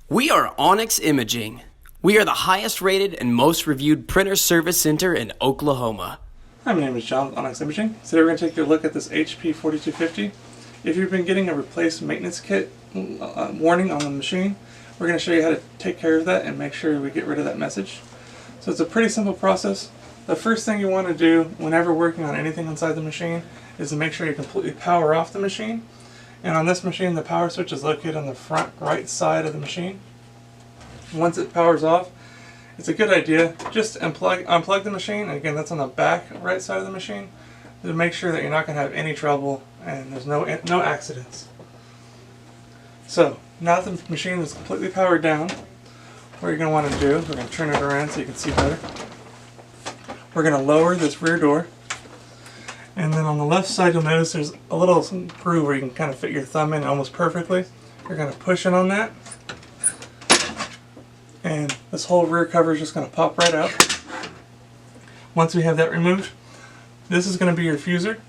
We are Onyx Imaging. We are the highest rated and most reviewed printer service center in Oklahoma. Hi, my name is John with Onyx Imaging. Today we're going to take a look at this HP 4250. If you've been getting a replace maintenance kit warning on the machine, we're going to show you how to take care of that and make sure we get rid of that message. So it's a pretty simple process. The first thing you want to do whenever working on anything inside the machine is to make sure you completely power off the machine. And on this machine, the power switch is located on the front right side of the machine. Once it powers off, it's a good idea just to unplug the machine, and again that's on the back right side of the machine, to make sure that you're not going to have any trouble and there's no accidents. So now that the machine is completely powered down, what you're going to want to do, we're going to turn it around so you can see better. We're going to lower this rear door, and then on the left side you'll notice there's a little groove where you can kind of fit your thumb in almost perfectly. You're going to push in on that, and this whole rear cover is just going to pop right out. Once we have that removed, this is going to be your fuser.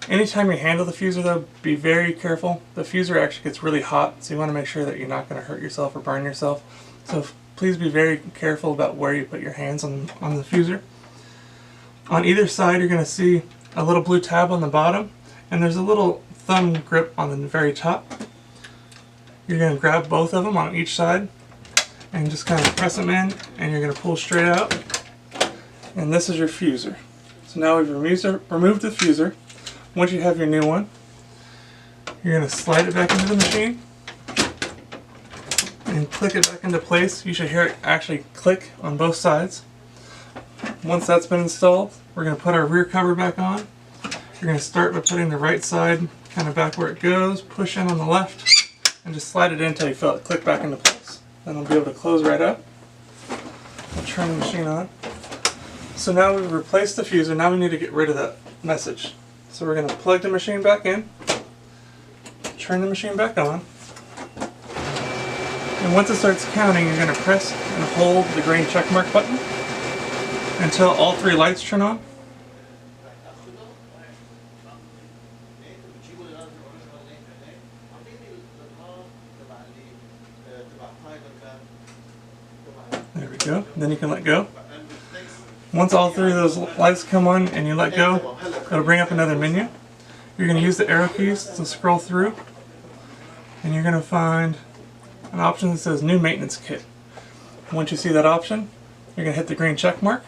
Anytime you handle the fuser though, be very careful. The fuser actually gets really hot, so you want to make sure that you're not going to hurt yourself or burn yourself. So please be very careful about where you put your hands on the fuser. On either side you're going to see a little blue tab on the bottom, and there's a little thumb grip on the very top. You're going to grab both of them on each side and just kind of press them in, and you're going to pull straight out, and this is your fuser. So now we've removed the fuser. Once you have your new one, you're going to slide it back into the machine and click it back into place. You should hear it actually click on both sides. Once that's been installed, we're going to put our rear cover back on. You're going to start by putting the right side kind of back where it goes, push in on the left, and just slide it in until you feel it click back into place. Then it'll be able to close right up. We'll turn the machine on. So now we've replaced the fuser, now we need to get rid of that message. So we're going to plug the machine back in, turn the machine back on, and once it starts counting, you're going to press and hold the green check mark button until all three lights turn on. There we go. Then you can let go. Once all three of those lights come on and you let go, it'll bring up another menu. You're going to use the arrow keys to scroll through, and you're going to find an option that says New Maintenance Kit. Once you see that option, you're going to hit the green check mark,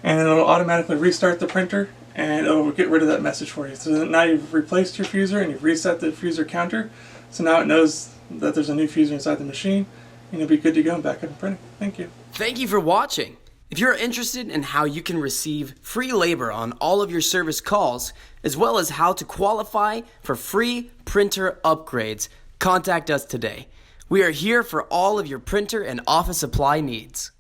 and it'll automatically restart the printer and it'll get rid of that message for you. So now you've replaced your fuser and you've reset the fuser counter, so now it knows that there's a new fuser inside the machine, and you'll be good to go and back up and printing. Thank you. Thank you for watching. If you're interested in how you can receive free labor on all of your service calls, as well as how to qualify for free printer upgrades, contact us today. We are here for all of your printer and office supply needs.